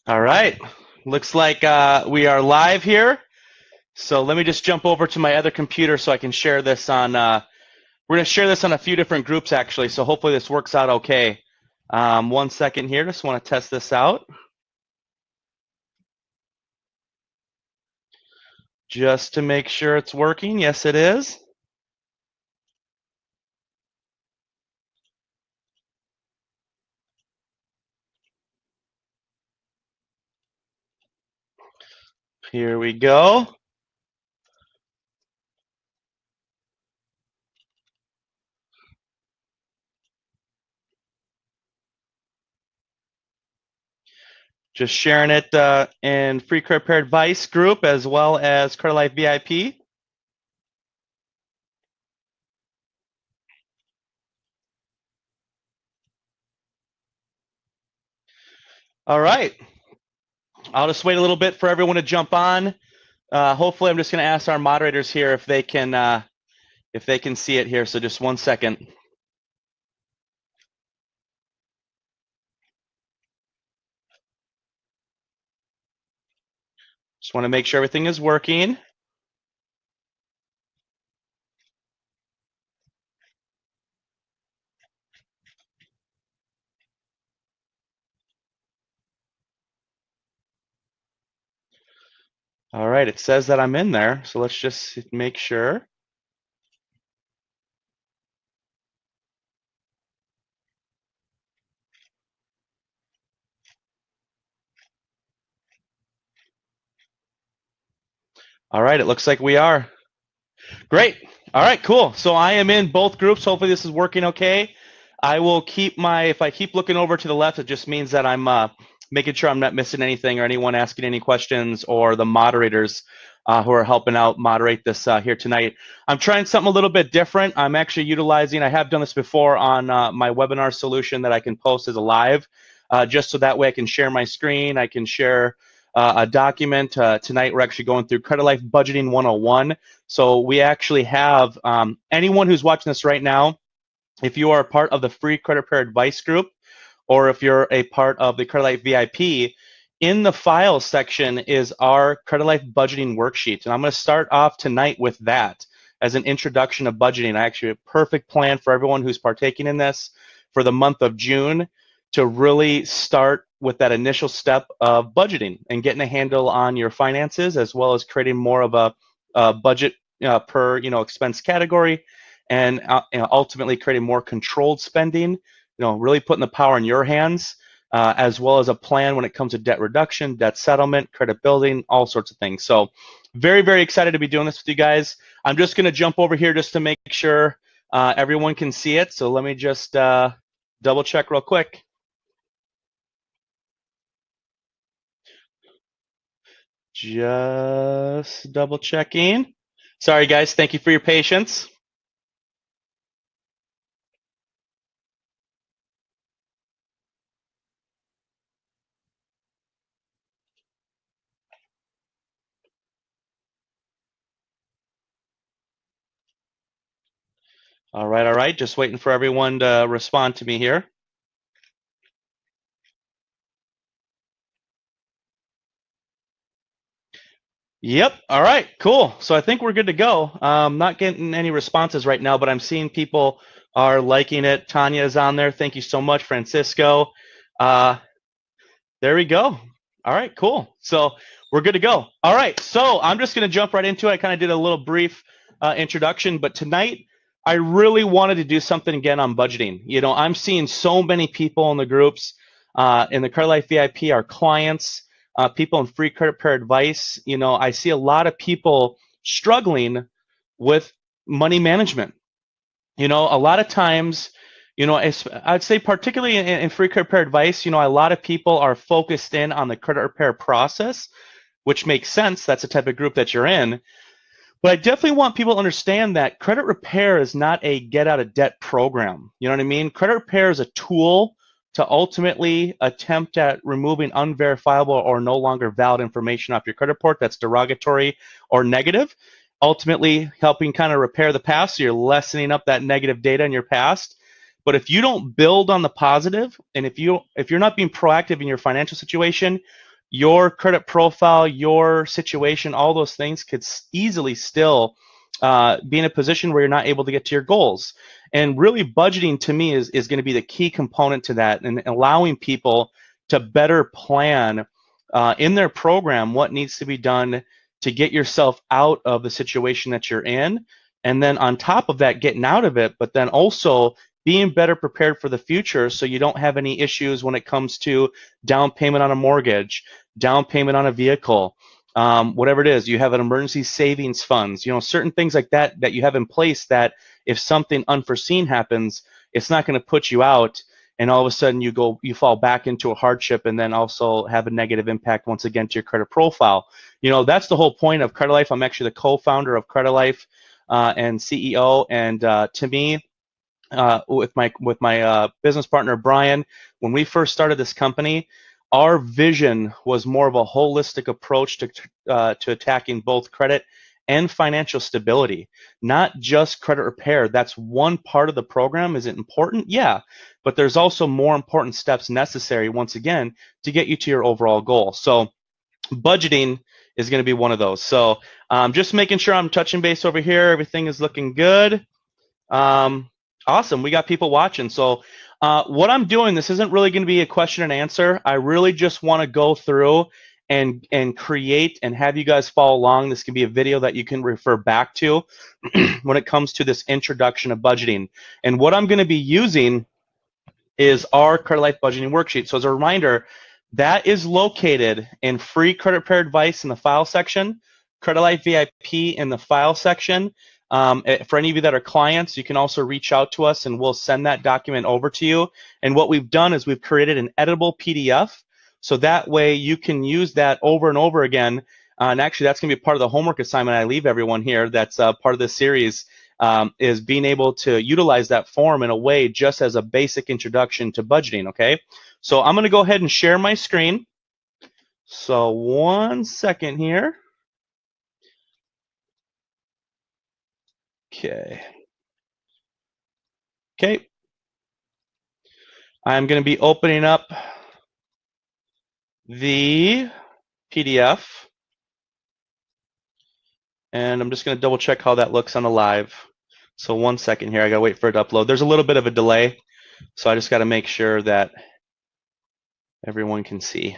All right. Looks like we are live here. So let me just jump over to my other computer so I can share this on. We're going to share this on a few different groups actually. So hopefully this works out okay. 1 second here. Just want to test this out. Just to make sure it's working. Yes, it is. Here we go. Just sharing it in Free Credit Repair Advice group as well as Credilife VIP. All right. I'll just wait a little bit for everyone to jump on. Hopefully, I'm just going to ask our moderators here if they can see it here. So just 1 second. Just want to make sure everything is working. All right, it says that I'm in there, so let's just make sure. All right, it looks like we are. Great. All right, cool. So I am in both groups. Hopefully this is working okay. I will keep if I keep looking over to the left, it just means that I'm making sure I'm not missing anything or anyone asking any questions or the moderators who are helping out moderate this here tonight. I'm trying something a little bit different. I'm actually utilizing, I have done this before on my webinar solution that I can post as a live, just so that way I can share my screen, I can share a document. Tonight we're actually going through Credilife Budgeting 101. So we actually have anyone who's watching this right now, if you are a part of the Free Credit Repair Advice group, or if you're a part of the Credilife VIP, in the files section is our Credilife Budgeting worksheet. And I'm going to start off tonight with that as an introduction of budgeting. Actually, a perfect plan for everyone who's partaking in this for the month of June to really start with that initial step of budgeting and getting a handle on your finances, as well as creating more of a budget per expense category, and ultimately creating more controlled spending. Really putting the power in your hands, as well as a plan when it comes to debt reduction, debt settlement, credit building, all sorts of things. So very, very excited to be doing this with you guys. I'm just going to jump over here just to make sure everyone can see it. So let me just double check real quick. Just double checking. Sorry, guys. Thank you for your patience. All right, all right. Just waiting for everyone to respond to me here. Yep. All right. Cool. So I think we're good to go. Not getting any responses right now, but I'm seeing people are liking it. Tanya is on there. Thank you so much, Francisco. There we go. All right. Cool. So we're good to go. All right. So I'm just going to jump right into it. I kind of did a little brief introduction, but tonight I really wanted to do something again on budgeting. I'm seeing so many people in the groups, in the Credilife VIP, our clients, people in Free Credit Repair Advice. I see a lot of people struggling with money management. A lot of times, I'd say particularly in Free Credit Repair Advice, a lot of people are focused in on the credit repair process, which makes sense. That's the type of group that you're in. But I definitely want people to understand that credit repair is not a get out of debt program. You know what I mean? Credit repair is a tool to ultimately attempt at removing unverifiable or no longer valid information off your credit report that's derogatory or negative, ultimately helping kind of repair the past. So you're lessening up that negative data in your past. But if you don't build on the positive, and if you're not being proactive in your financial situation, your credit profile, your situation, all those things could easily still be in a position where you're not able to get to your goals. And really, budgeting to me is going to be the key component to that, and allowing people to better plan in their program what needs to be done to get yourself out of the situation that you're in. And then on top of that, getting out of it, but then also being better prepared for the future so you don't have any issues when it comes to down payment on a mortgage, down payment on a vehicle, whatever it is. You have an emergency savings funds, certain things like that that you have in place that if something unforeseen happens, it's not going to put you out and all of a sudden you fall back into a hardship and then also have a negative impact once again to your credit profile. That's the whole point of Credilife. I'm actually the co-founder of Credilife and CEO, and to me, with my business partner Brian, when we first started this company, our vision was more of a holistic approach to attacking both credit and financial stability, not just credit repair. That's one part of the program. Is it important? Yeah, but there's also more important steps necessary, once again, to get you to your overall goal. So budgeting is going to be one of those. So just making sure I'm touching base over here. Everything is looking good. Awesome. We got people watching. So what I'm doing, this isn't really going to be a question and answer. I really just want to go through and create and have you guys follow along. This can be a video that you can refer back to when it comes to this introduction of budgeting. And what I'm going to be using is our Credilife Budgeting Worksheet. So as a reminder, that is located in free credit repair advice in the file section, Credilife VIP in the file section. For any of you that are clients, you can also reach out to us and we'll send that document over to you. And what we've done is we've created an editable PDF. So that way you can use that over and over again. And actually that's going to be part of the homework assignment I leave everyone here that's part of this series, is being able to utilize that form in a way just as a basic introduction to budgeting, okay? So I'm going to go ahead and share my screen. So 1 second here. Okay. Okay. I'm going to be opening up the PDF. And I'm just going to double check how that looks on the live. So 1 second here. I got to wait for it to upload. There's a little bit of a delay. So I just got to make sure that everyone can see.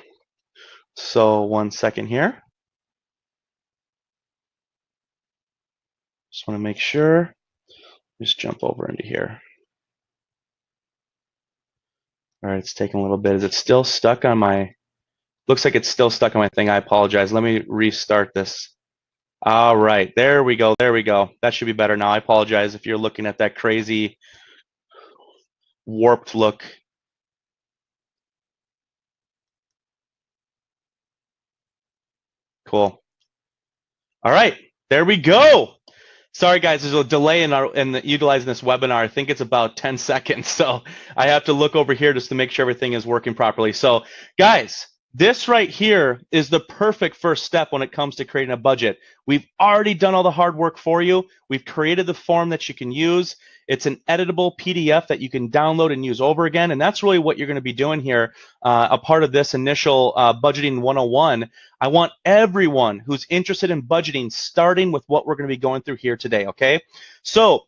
So 1 second here. Just want to make sure. Just jump over into here. All right, it's taking a little bit. Is it still stuck on my, looks like it's still stuck on my thing. I apologize. Let me restart this. All right, there we go. There we go. That should be better now. I apologize if you're looking at that crazy warped look. Cool. All right, there we go. Sorry guys, there's a delay in utilizing this webinar. I think it's about 10 seconds. So I have to look over here just to make sure everything is working properly. So guys, this right here is the perfect first step when it comes to creating a budget. We've already done all the hard work for you. We've created the form that you can use. It's an editable PDF that you can download and use over again. And that's really what you're going to be doing here. A part of this initial budgeting 101. I want everyone who's interested in budgeting starting with what we're going to be going through here today, okay? So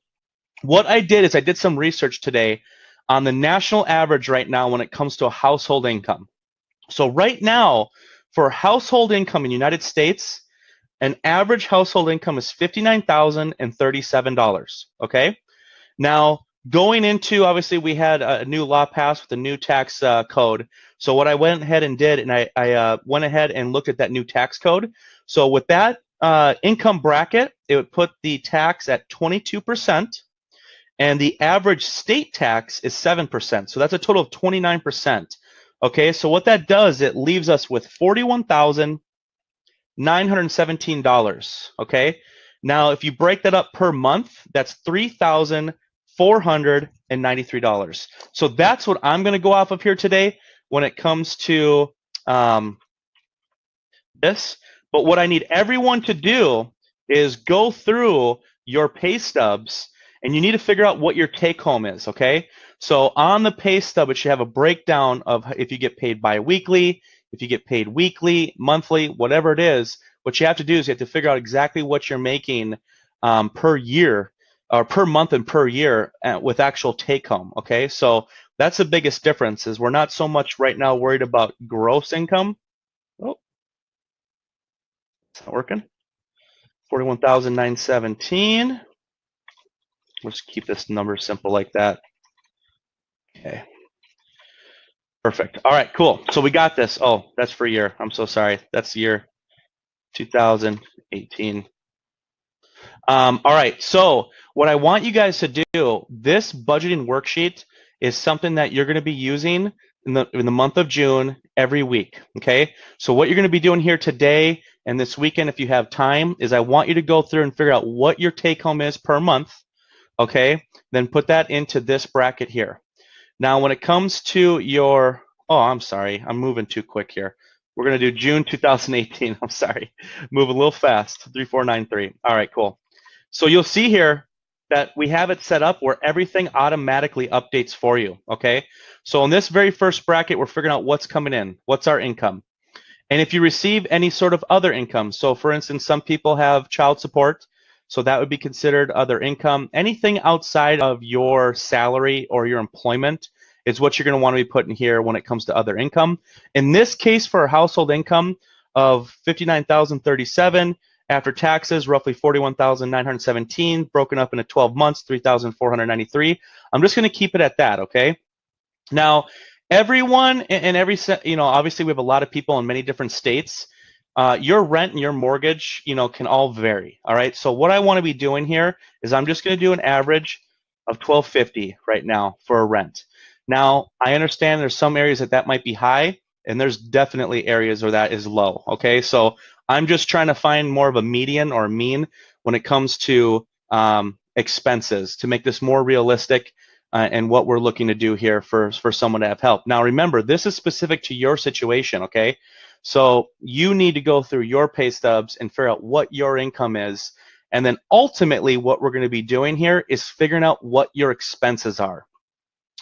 what I did is I did some research today on the national average right now when it comes to a household income. So right now, for household income in the United States, an average household income is $59,037, okay? Now, going into, obviously, we had a new law passed with a new tax code. So what I went ahead and did, and I went ahead and looked at that new tax code. So with that income bracket, it would put the tax at 22%, and the average state tax is 7%. So that's a total of 29%. Okay, so what that does, it leaves us with $41,917. Okay, now if you break that up per month, that's $3,493. So that's what I'm going to go off of here today when it comes to this. But what I need everyone to do is go through your pay stubs, and you need to figure out what your take home is, okay? So on the pay stub, it should have a breakdown of if you get paid bi-weekly, if you get paid weekly, monthly, whatever it is, what you have to do is you have to figure out exactly what you're making per year or per month and per year with actual take home. Okay, so that's the biggest difference is we're not so much right now worried about gross income. Oh, it's not working. 41,917. We'll just keep this number simple like that. Okay. Perfect. All right, cool. So we got this. Oh, that's for year. I'm so sorry. That's the year 2018. All right. So what I want you guys to do, this budgeting worksheet is something that you're going to be using in the month of June every week. Okay. So what you're going to be doing here today and this weekend, if you have time, is I want you to go through and figure out what your take home is per month. Okay. Then put that into this bracket here. Now, when it comes to your, oh, I'm sorry, I'm moving too quick here. We're going to do June 2018. I'm sorry, move a little fast. 3493. All right, cool. So you'll see here that we have it set up where everything automatically updates for you. Okay. So in this very first bracket, we're figuring out what's coming in, what's our income. And if you receive any sort of other income, so for instance, some people have child support, so that would be considered other income. Anything outside of your salary or your employment is what you're going to want to be putting here when it comes to other income. In this case, for a household income of $59,037 after taxes, roughly $41,917, broken up into 12 months, $3,493. I'm just going to keep it at that, okay? Now, everyone and every, obviously we have a lot of people in many different states. Your rent and your mortgage, can all vary. All right. So what I want to be doing here is I'm just going to do an average of $1,250 right now for a rent. Now, I understand there's some areas that might be high, and there's definitely areas where that is low. Okay. So I'm just trying to find more of a median or a mean when it comes to expenses to make this more realistic and what we're looking to do here for someone to have help. Now, remember, this is specific to your situation. Okay. So you need to go through your pay stubs and figure out what your income is. And then ultimately what we're going to be doing here is figuring out what your expenses are.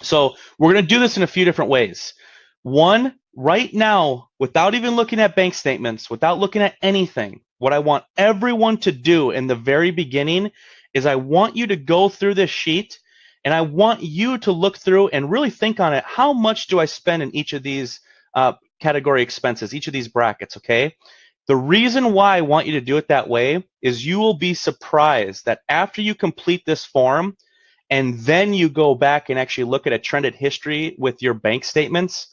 So we're going to do this in a few different ways. One, right now, without even looking at bank statements, without looking at anything, what I want everyone to do in the very beginning is I want you to go through this sheet and I want you to look through and really think on it. How much do I spend in each of these category expenses, each of these brackets, okay? The reason why I want you to do it that way is you will be surprised that after you complete this form and then you go back and actually look at a trended history with your bank statements,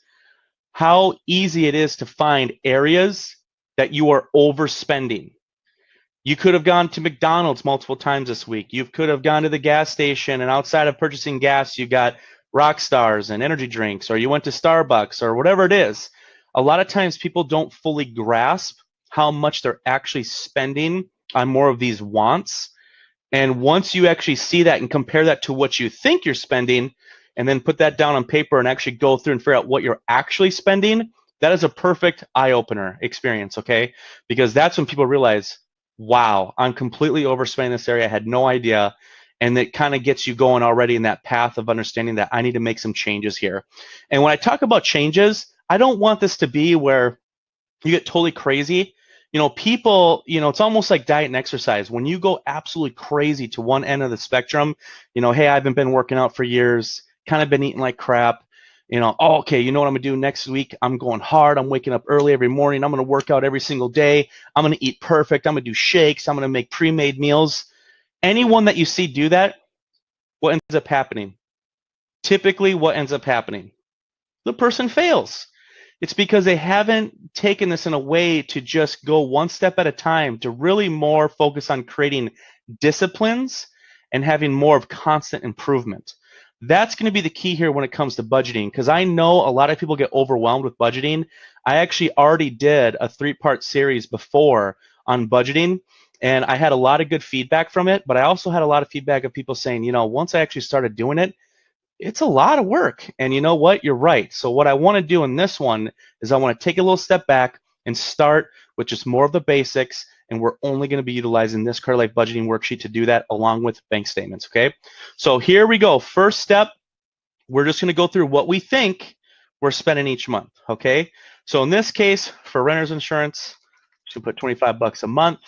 how easy it is to find areas that you are overspending. You could have gone to McDonald's multiple times this week. You could have gone to the gas station, and outside of purchasing gas, you got rock stars and energy drinks, or you went to Starbucks or whatever it is. A lot of times people don't fully grasp how much they're actually spending on more of these wants. And once you actually see that and compare that to what you think you're spending, and then put that down on paper and actually go through and figure out what you're actually spending, that is a perfect eye-opener experience, okay? Because that's when people realize, wow, I'm completely overspending this area. I had no idea. And it kind of gets you going already in that path of understanding that I need to make some changes here. And when I talk about changes, I don't want this to be where you get totally crazy. People, it's almost like diet and exercise. When you go absolutely crazy to one end of the spectrum, hey, I haven't been working out for years, kind of been eating like crap. Oh, okay, you know what I'm going to do next week? I'm going hard. I'm waking up early every morning. I'm going to work out every single day. I'm going to eat perfect. I'm going to do shakes. I'm going to make pre-made meals. Anyone that you see do that, what ends up happening? Typically, what ends up happening? The person fails. It's because they haven't taken this in a way to just go one step at a time, to really more focus on creating disciplines and having more of constant improvement. That's going to be the key here when it comes to budgeting, because I know a lot of people get overwhelmed with budgeting. I actually already did a 3-part series before on budgeting, and I had a lot of good feedback from it, but I also had a lot of feedback of people saying, once I actually started doing it, it's a lot of work. And you know what? You're right. So what I want to do in this one is I want to take a little step back and start with just more of the basics. And we're only going to be utilizing this Credilife budgeting worksheet to do that along with bank statements. Okay. So here we go. First step, we're just going to go through what we think we're spending each month, okay? So in this case, for renter's insurance, just put 25 bucks a month.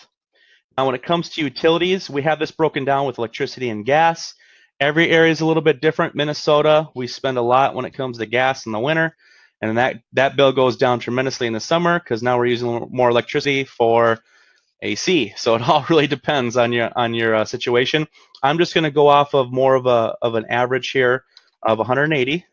Now, when it comes to utilities, we have this broken down with electricity and gas. Every area is a little bit different. Minnesota, we spend a lot when it comes to gas in the winter, and that bill goes down tremendously in the summer because now we're using a little more electricity for AC. So it all really depends on your situation. I'm just going to go off of more of an average here of 180.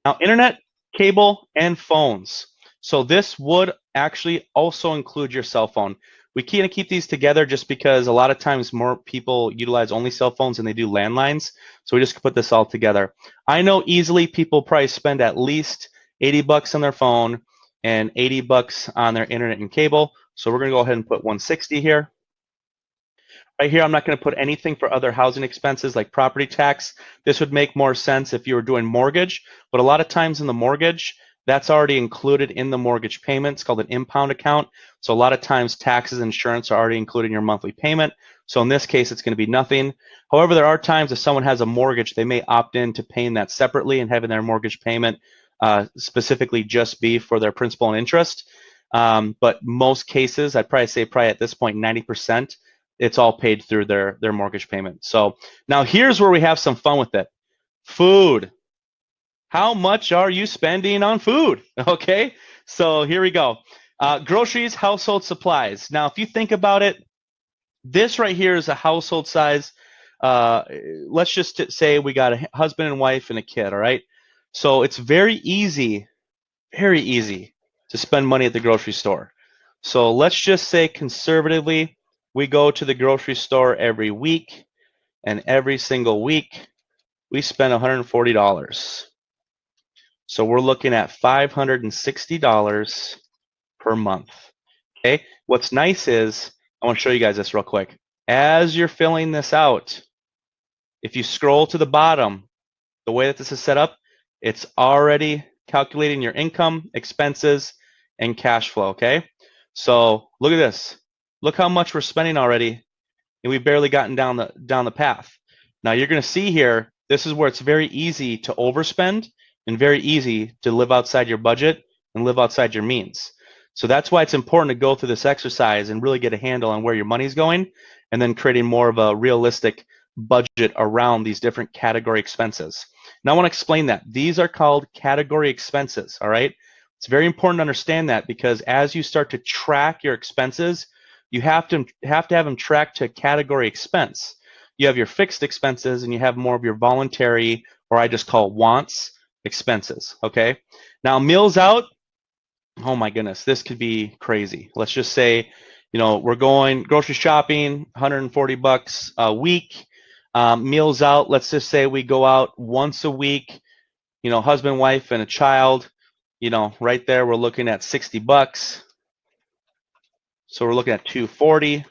Now, internet, cable, and phones. So this would actually also include your cell phone. We can't keep these together just because a lot of times more people utilize only cell phones than they do landlines. So we just put this all together. I know easily people probably spend at least 80 bucks on their phone and 80 bucks on their internet and cable. So we're going to go ahead and put 160 here. Right here, I'm not going to put anything for other housing expenses like property tax. This would make more sense if you were doing mortgage, but a lot of times in the mortgage, that's already included in the mortgage payment. It's called an impound account. So a lot of times taxes and insurance are already included in your monthly payment. So in this case, it's going to be nothing. However, there are times if someone has a mortgage, they may opt in to paying that separately and having their mortgage payment specifically just be for their principal and interest. But most cases, I'd probably say at this point, 90%, it's all paid through their mortgage payment. So now here's where we have some fun with it. Food. How much are you spending on food? Okay, so here we go. Groceries, household supplies. Now, if you think about it, this right here is a household size. Let's just say we got a husband and wife and a kid, all right? So it's very easy to spend money at the grocery store. So let's just say conservatively, we go to the grocery store every week, and every single week we spend $140. So we're looking at $560 per month. Okay, what's nice is, I want to show you guys this real quick. As you're filling this out, if you scroll to the bottom, the way that this is set up, it's already calculating your income, expenses, and cash flow, okay? So look at this. Look how much we're spending already, and we've barely gotten down the path. Now you're going to see here, this is where it's very easy to overspend and very easy to live outside your budget and live outside your means. So that's why it's important to go through this exercise and really get a handle on where your money's going, and then creating more of a realistic budget around these different category expenses. Now I want to explain that. These are called category expenses, all right? It's very important to understand that, because as you start to track your expenses, you have to have them tracked to category expense. You have your fixed expenses and you have more of your voluntary, or I just call wants, expenses, okay? Now meals out, oh my goodness, this could be crazy. Let's just say, we're going grocery shopping, 140 bucks a week. Meals out, let's just say we go out once a week, husband, wife, and a child, right there we're looking at 60 bucks. So we're looking at 240.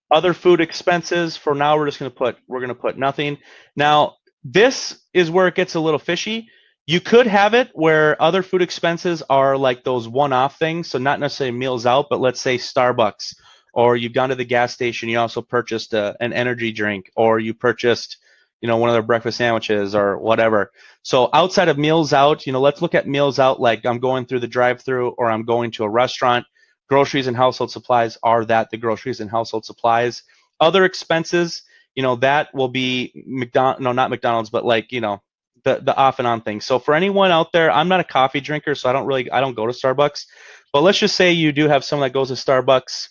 Other food expenses, for now we're going to put nothing. Now, this is where it gets a little fishy. You could have it where other food expenses are like those one-off things, so not necessarily meals out, but let's say Starbucks, or you've gone to the gas station, you also purchased an energy drink, or you purchased, one of their breakfast sandwiches or whatever. So outside of meals out, let's look at meals out like I'm going through the drive-through or I'm going to a restaurant. Groceries and household supplies are the groceries and household supplies. Other expenses, that will be not McDonald's, but like, the off and on thing. So for anyone out there, I'm not a coffee drinker, so I don't go to Starbucks. But let's just say you do have someone that goes to Starbucks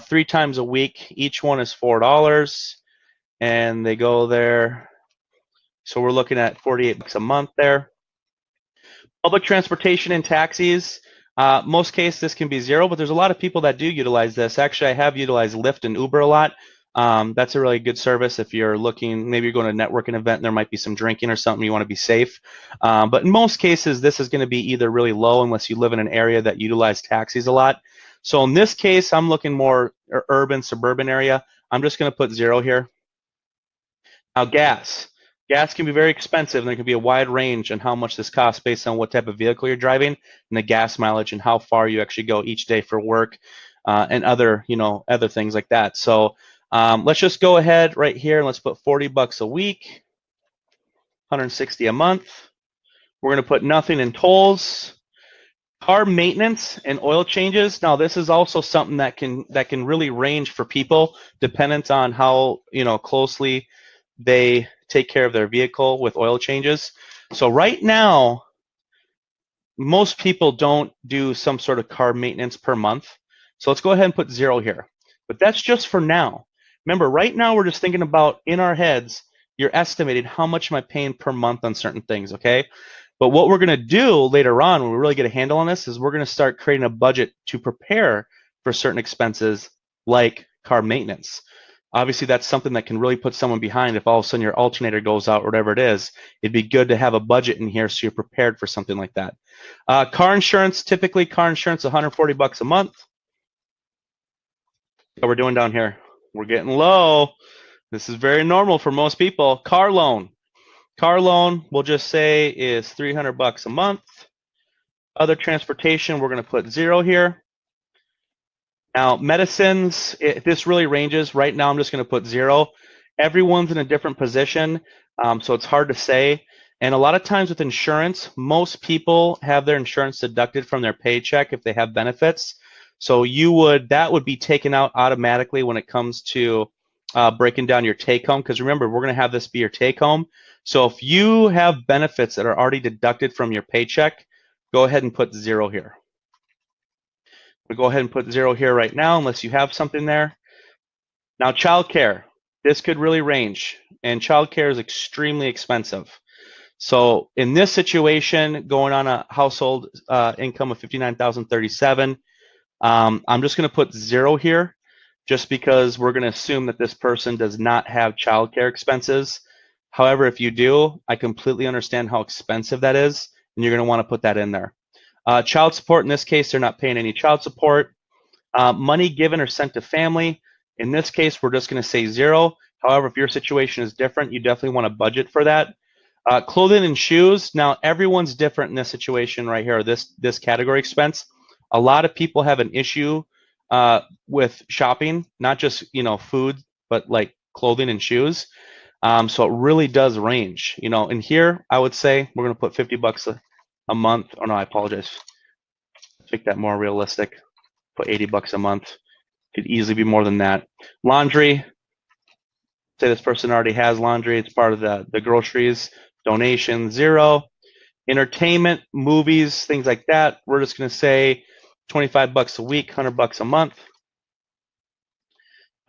3 times a week. Each one is $4, and they go there. So we're looking at 48 bucks a month there. Public transportation and taxis. Most cases this can be 0, but there's a lot of people that do utilize this. Actually, I have utilized Lyft and Uber a lot. That's a really good service if you're looking, maybe you're going to a networking event and there might be some drinking or something, you want to be safe. But in most cases, this is going to be either really low unless you live in an area that utilize taxis a lot. So in this case, I'm looking more urban, suburban area. I'm just going to put 0 here. Now gas. Gas can be very expensive, and there can be a wide range on how much this costs based on what type of vehicle you're driving and the gas mileage and how far you actually go each day for work and other things like that. So let's just go ahead right here and let's put 40 bucks a week, 160 a month. We're going to put nothing in tolls. Car maintenance and oil changes. Now, this is also something that can really range for people, dependent on how closely they take care of their vehicle with oil changes. So right now, most people don't do some sort of car maintenance per month. So let's go ahead and put 0 here. But that's just for now. Remember, right now we're just thinking about in our heads, you're estimating how much am I paying per month on certain things, okay? But what we're going to do later on when we really get a handle on this is we're going to start creating a budget to prepare for certain expenses like car maintenance. Obviously, that's something that can really put someone behind if all of a sudden your alternator goes out or whatever it is. It'd be good to have a budget in here so you're prepared for something like that. Car insurance, typically car insurance, $140 a month. What we're doing down here, we're getting low. This is very normal for most people. Car loan. Car loan, we'll just say is $300 a month. Other transportation, we're going to put 0 here. Now, medicines, this really ranges. Right now, I'm just going to put 0. Everyone's in a different position, so it's hard to say. And a lot of times with insurance, most people have their insurance deducted from their paycheck if they have benefits. So that would be taken out automatically when it comes to breaking down your take home. Because remember, we're going to have this be your take home. So if you have benefits that are already deducted from your paycheck, go ahead and put 0 here. We'll go ahead and put 0 here right now, unless you have something there. Now, childcare. This could really range, and childcare is extremely expensive. So in this situation, going on a household income of $59,037, I'm just going to put 0 here, just because we're going to assume that this person does not have childcare expenses. However, if you do, I completely understand how expensive that is, and you're going to want to put that in there. Child support, in this case, they're not paying any child support. Money given or sent to family, in this case, we're just going to say 0. However, if your situation is different, you definitely want to budget for that. Clothing and shoes, now everyone's different in this situation right here, this category expense. A lot of people have an issue with shopping, not just food, but like clothing and shoes. So it really does range. In here, I would say we're going to put $50 a month. Oh no, I apologize. Make that more realistic. Put $80 a month. Could easily be more than that. Laundry. Say this person already has laundry. It's part of the groceries. Donation, 0. Entertainment, movies, things like that. We're just going to say $25 a week, $100 a month.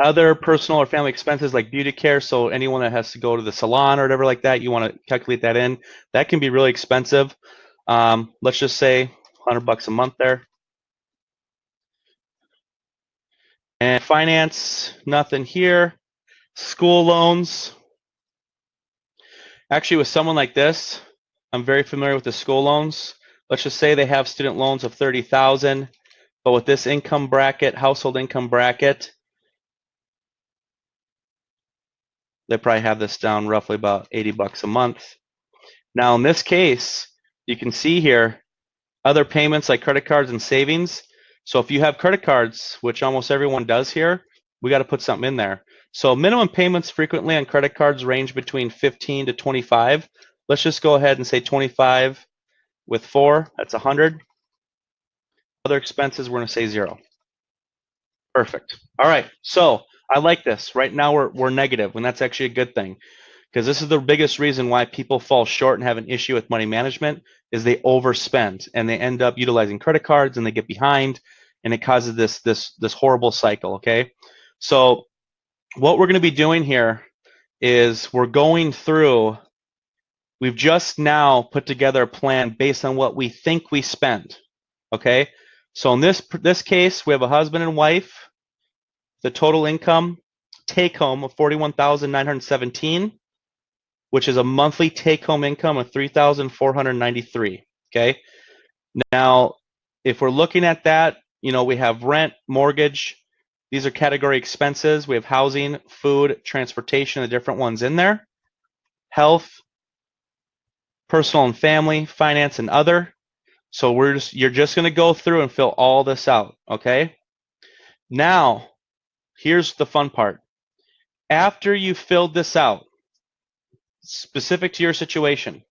Other personal or family expenses like beauty care, so anyone that has to go to the salon or whatever like that, you want to calculate that in. That can be really expensive. Let's just say $100 a month there. And finance, nothing here. School loans. Actually, with someone like this, I'm very familiar with the school loans. Let's just say they have student loans of $30,000, but with this income bracket, household income bracket, they probably have this down roughly about $80 a month. Now, in this case, you can see here other payments like credit cards and savings. So if you have credit cards, which almost everyone does here, we got to put something in there. So minimum payments frequently on credit cards range between 15 to 25. Let's just go ahead and say 25 with 4. That's 100. Other expenses, we're going to say 0. Perfect. All right. So I like this. Right now we're negative, and that's actually a good thing, because this is the biggest reason why people fall short and have an issue with money management is they overspend and they end up utilizing credit cards and they get behind, and it causes this horrible cycle. Okay. So what we're going to be doing here is we're going through. We've just now put together a plan based on what we think we spend. Okay. So in this case, we have a husband and wife. The total income take home of $41,917, which is a monthly take home income of $3,493. Okay. Now, if we're looking at that, we have rent, mortgage. These are category expenses. We have housing, food, transportation, the different ones in there. Health, personal and family, finance, and other. So you're just going to go through and fill all this out, okay? Now, here's the fun part. After you filled this out, specific to your situation,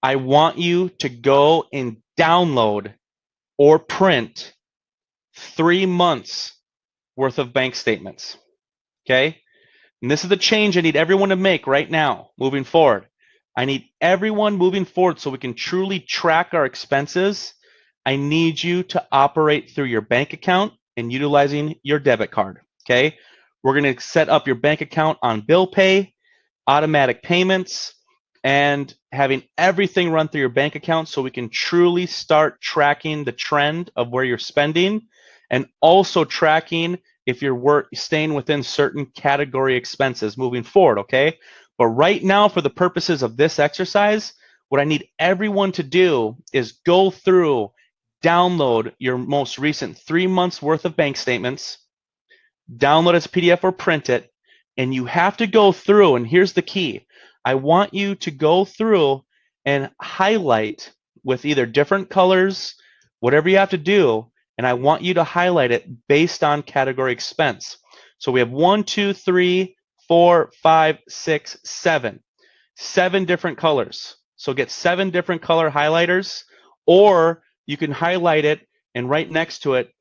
I want you to go and download or print 3 months worth of bank statements. Okay? And this is the change I need everyone to make right now, moving forward. I need everyone moving forward so we can truly track our expenses. I need you to operate through your bank account and utilizing your debit card. Okay? We're going to set up your bank account on bill pay, automatic payments, and having everything run through your bank account so we can truly start tracking the trend of where you're spending, and also tracking if you're staying within certain category expenses moving forward, okay? But right now, for the purposes of this exercise, what I need everyone to do is go through, download your most recent 3 months worth of bank statements, download as a PDF or print it, and you have to go through, and here's the key. I want you to go through and highlight with either different colors, whatever you have to do, and I want you to highlight it based on category expense. So we have 1, 2, 3, 4, 5, 6, 7. 7 different colors. So get 7 different color highlighters, or you can highlight it and right next to it,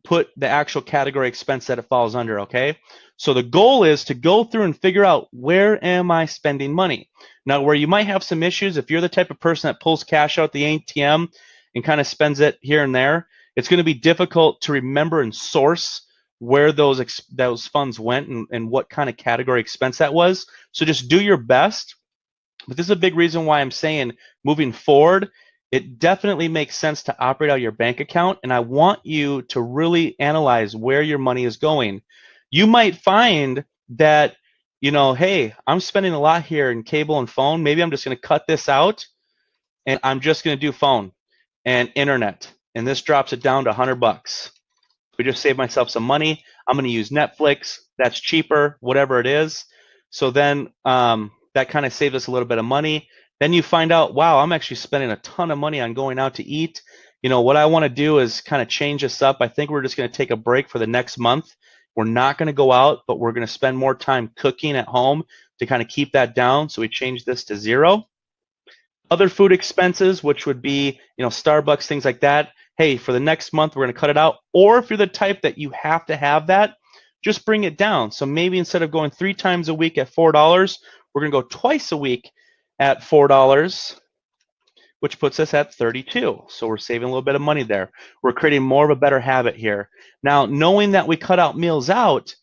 put the actual category expense that it falls under, okay? So the goal is to go through and figure out, where am I spending money? Now, where you might have some issues, if you're the type of person that pulls cash out the ATM and kind of spends it here and there, it's going to be difficult to remember and source where those funds went and what kind of category expense that was. So just do your best. But this is a big reason why I'm saying, moving forward, it definitely makes sense to operate out your bank account, and I want you to really analyze where your money is going. You might find that, hey, I'm spending a lot here in cable and phone. Maybe I'm just going to cut this out, and I'm just going to do phone and internet, and this drops it down to $100. We just saved myself some money. I'm going to use Netflix. That's cheaper, whatever it is. So then that kind of saves us a little bit of money. Then you find out, wow, I'm actually spending a ton of money on going out to eat. What I want to do is kind of change this up. I think we're just going to take a break for the next month. We're not going to go out, but we're going to spend more time cooking at home to kind of keep that down. So we change this to 0. Other food expenses, which would be, Starbucks, things like that. Hey, for the next month, we're going to cut it out. Or if you're the type that you have to have that, just bring it down. So maybe instead of going 3 times a week at $4, we're going to go twice a week at $4, which puts us at 32. So we're saving a little bit of money there. We're creating more of a better habit here. Now, knowing that we cut out meals out,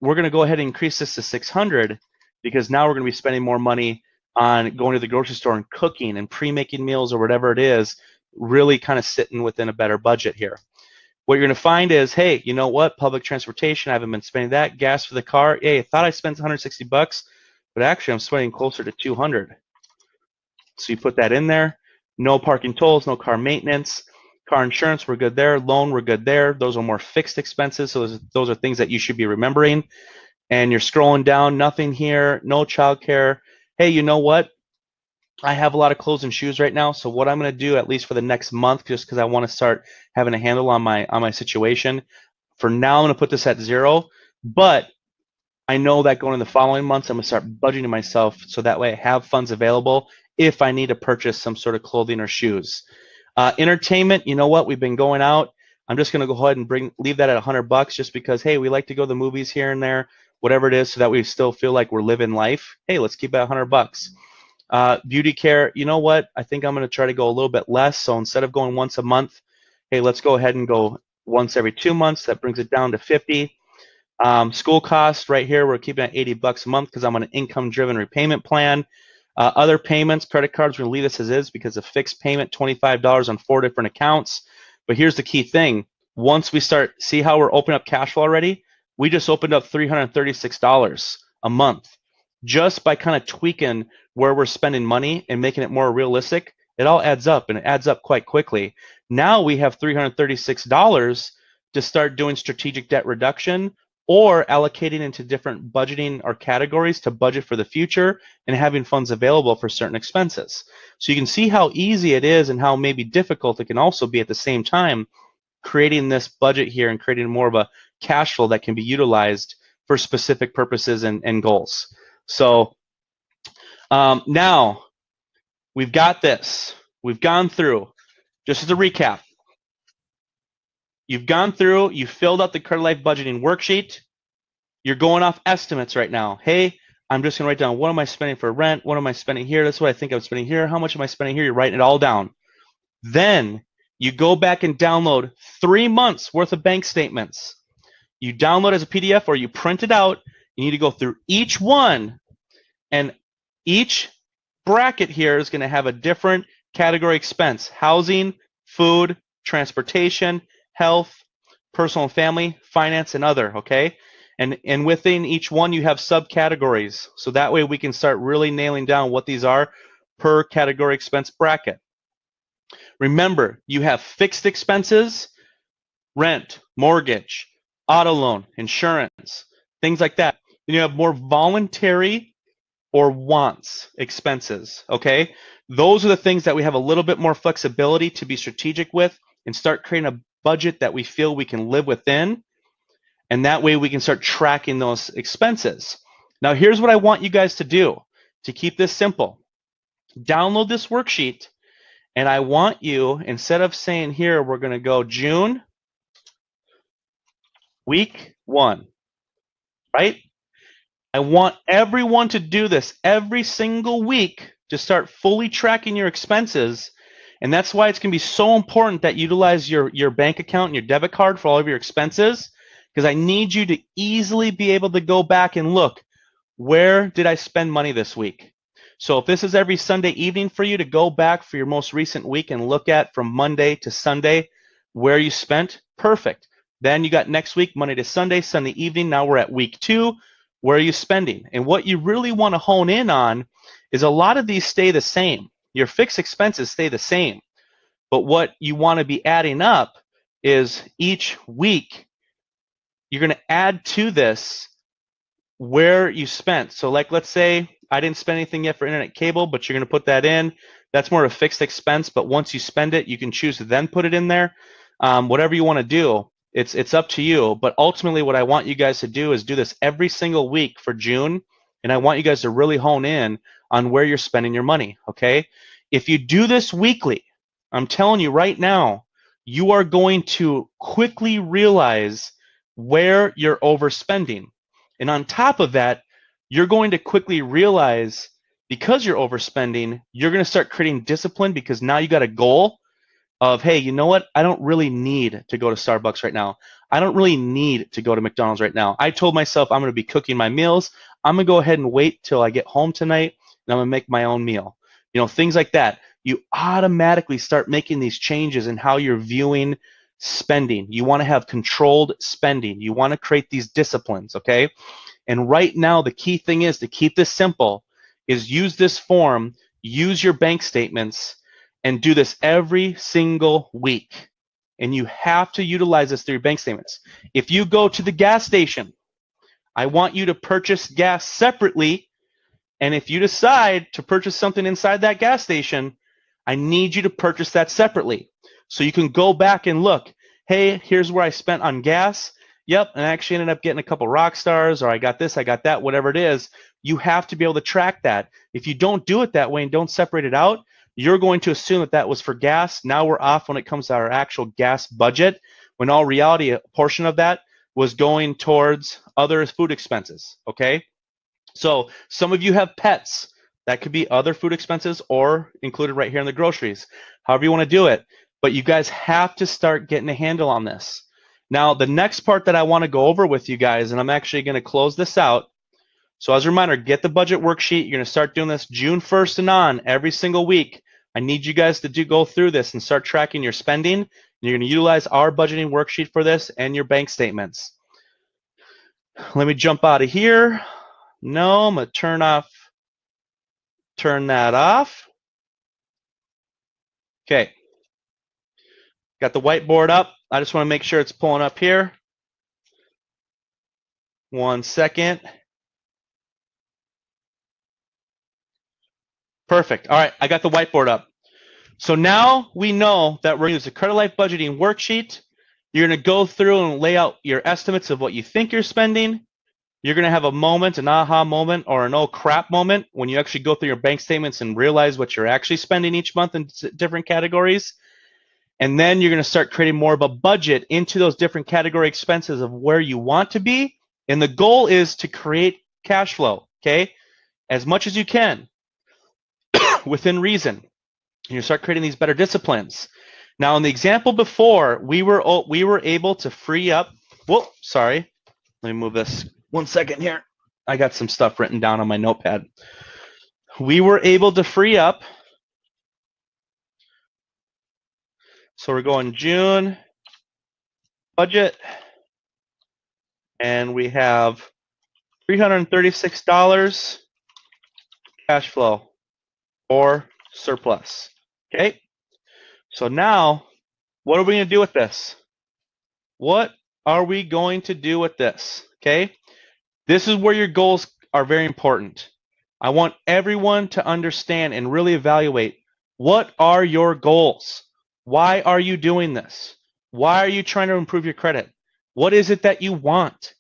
we're going to go ahead and increase this to 600, because now we're going to be spending more money on going to the grocery store and cooking and pre-making meals or whatever it is, really kind of sitting within a better budget here. What you're going to find is, hey, you know what? Public transportation, I haven't been spending that. Gas for the car, hey, I thought I spent $160, but actually I'm spending closer to 200. So you put that in there. No parking tolls, no car maintenance. Car insurance, we're good there. Loan, we're good there. Those are more fixed expenses, so those are things that you should be remembering. And you're scrolling down, nothing here, no childcare. Hey, you know what? I have a lot of clothes and shoes right now, so what I'm going to do, at least for the next month, just because I want to start having a handle on my situation, for now I'm going to put this at 0, but I know that going in the following months, I'm going to start budgeting myself so that way I have funds available if I need to purchase some sort of clothing or shoes. Entertainment, you know what? We've been going out. I'm just going to go ahead and leave that at $100, just because, hey, we like to go to the movies here and there, whatever it is, so that we still feel like we're living life. Hey, let's keep it at $100. Beauty care, you know what? I think I'm going to try to go a little bit less. So instead of going once a month, hey, let's go ahead and go once every 2 months. That brings it down to 50. School costs right here, we're keeping it at $80 a month because I'm on an income-driven repayment plan. Other payments, credit cards, we're going to leave this as is because a fixed payment, $25 on 4 different accounts. But here's the key thing. Once we see how we're opening up cash flow already, we just opened up $336 a month. Just by kind of tweaking where we're spending money and making it more realistic, it all adds up, and it adds up quite quickly. Now we have $336 to start doing strategic debt reduction or allocating into different budgeting or categories to budget for the future and having funds available for certain expenses. So you can see how easy it is and how maybe difficult it can also be at the same time, creating this budget here and creating more of a cash flow that can be utilized for specific purposes and goals. So now We've got this. We've gone through. Just as a recap, you've gone through, you filled out the Credilife budgeting worksheet. You're going off estimates right now. Hey, I'm just going to write down, what am I spending for rent? What am I spending here? That's what I think I'm spending here. How much am I spending here? You're writing it all down. Then you go back and download 3 months worth of bank statements. You download as a PDF or you print it out. You need to go through each one, and each bracket here is going to have a different category expense: housing, food, transportation, health, personal and family, finance, and other. Okay, and within each one you have subcategories, so that way we can start really nailing down what these are per category expense bracket. Remember, you have fixed expenses: rent, mortgage, auto loan, insurance, things like that. Then you have more voluntary or wants expenses, okay? Those are the things that we have a little bit more flexibility to be strategic with and start creating a budget that we feel we can live within. And that way we can start tracking those expenses. Now, here's what I want you guys to do to keep this simple. Download this worksheet, and I want you, instead of saying here, we're going to go June, week 1, right? I want everyone to do this every single week to start fully tracking your expenses. And that's why it's going to be so important that you utilize your bank account and your debit card for all of your expenses, because I need you to easily be able to go back and look, where did I spend money this week? So if this is every Sunday evening for you to go back for your most recent week and look at from Monday to Sunday where you spent, perfect. Then you got next week, Monday to Sunday, Sunday evening. Now we're at week 2. Where are you spending? And what you really want to hone in on is a lot of these stay the same. Your fixed expenses stay the same. But what you want to be adding up is each week, you're going to add to this where you spent. So like, let's say I didn't spend anything yet for internet cable, but you're going to put that in. That's more of a fixed expense, but once you spend it, you can choose to then put it in there. Whatever you want to do. It's up to you, but ultimately what I want you guys to do is do this every single week for June, and I want you guys to really hone in on where you're spending your money, okay? If you do this weekly, I'm telling you right now, you are going to quickly realize where you're overspending. And on top of that, you're going to quickly realize, because you're overspending, you're going to start creating discipline, because now you got a goal of, hey, you know what? I don't really need to go to Starbucks right now. I don't really need to go to McDonald's right now. I told myself I'm going to be cooking my meals. I'm going to go ahead and wait till I get home tonight, and I'm going to make my own meal. You know, things like that. You automatically start making these changes in how you're viewing spending. You want to have controlled spending. You want to create these disciplines, okay? And right now, the key thing is to keep this simple, is use this form, use your bank statements, and do this every single week. And you have to utilize this through your bank statements. If you go to the gas station, I want you to purchase gas separately. And if you decide to purchase something inside that gas station, I need you to purchase that separately. So you can go back and look, hey, here's where I spent on gas. Yep, and I actually ended up getting a couple rock stars, or I got this, I got that, whatever it is. You have to be able to track that. If you don't do it that way and don't separate it out, you're going to assume that that was for gas. Now we're off when it comes to our actual gas budget, when all reality, a portion of that was going towards other food expenses, okay? So some of you have pets. That could be other food expenses or included right here in the groceries, however you want to do it. But you guys have to start getting a handle on this. Now, the next part that I want to go over with you guys, and I'm actually going to close this out. So as a reminder, get the budget worksheet. You're going to start doing this June 1st and on every single week. I need you guys to go through this and start tracking your spending. And you're going to utilize our budgeting worksheet for this and your bank statements. Let me jump out of here. No, I'm going to turn that off. Okay. Got the whiteboard up. I just want to make sure it's pulling up here. 1 second. Perfect. All right, I got the whiteboard up. So now we know that we're going to use the Credilife budgeting worksheet. You're going to go through and lay out your estimates of what you think you're spending. You're going to have a moment, an aha moment, or an oh crap moment when you actually go through your bank statements and realize what you're actually spending each month in different categories. And then you're going to start creating more of a budget into those different category expenses of where you want to be. And the goal is to create cash flow, okay, as much as you can within reason. And you start creating these better disciplines. Now, in the example before, we were able to free up. Whoa, sorry. Let me move this 1 second here. I got some stuff written down on my notepad. We were able to free up. So we're going June budget, and we have $336 cash flow or surplus. Okay. So now, what are we going to do with this? What are we going to do with this? Okay. This is where your goals are very important. I want everyone to understand and really evaluate, what are your goals? Why are you doing this? Why are you trying to improve your credit? What is it that you want?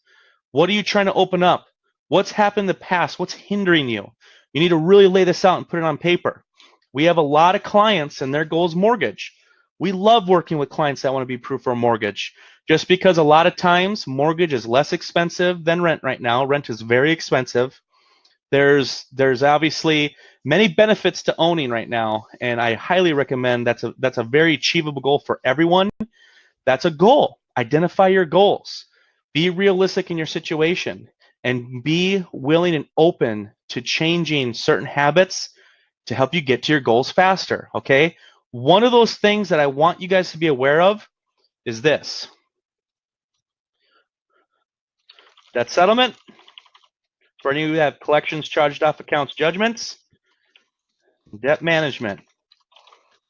What are you trying to open up? What's happened in the past? What's hindering you? You need to really lay this out and put it on paper. We have a lot of clients and their goal is mortgage. We love working with clients that want to be approved for a mortgage, just because a lot of times mortgage is less expensive than rent right now. Rent is very expensive. There's obviously many benefits to owning right now, and I highly recommend that's a very achievable goal for everyone. That's a goal. Identify your goals. Be realistic in your situation and be willing and open to changing certain habits to help you get to your goals faster, okay? One of those things that I want you guys to be aware of is this. Debt settlement. For any of you who have collections, charged off accounts, judgments. Debt management.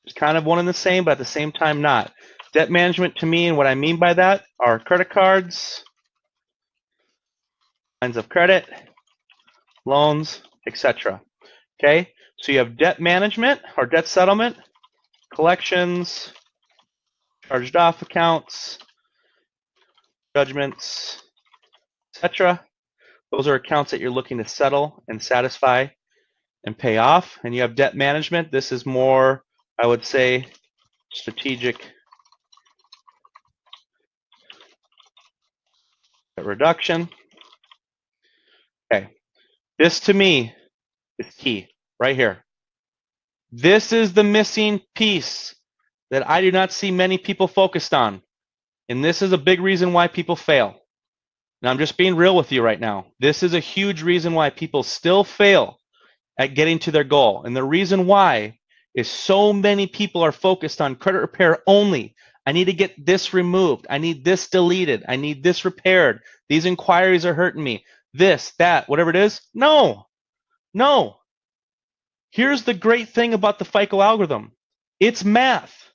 It's kind of one and the same, but at the same time not. Debt management to me, and what I mean by that, are credit cards, lines of credit, loans, etc. Okay, so you have debt management or debt settlement, collections, charged off accounts, judgments, etc. Those are accounts that you're looking to settle and satisfy and pay off. And you have debt management. This is more, I would say, strategic debt reduction. Okay, this to me is key right here. This is the missing piece that I do not see many people focused on. And this is a big reason why people fail. And I'm just being real with you right now. This is a huge reason why people still fail at getting to their goal. And the reason why is so many people are focused on credit repair only. I need to get this removed. I need this deleted. I need this repaired. These inquiries are hurting me. This, that, whatever it is. No. Here's the great thing about the FICO algorithm. It's math.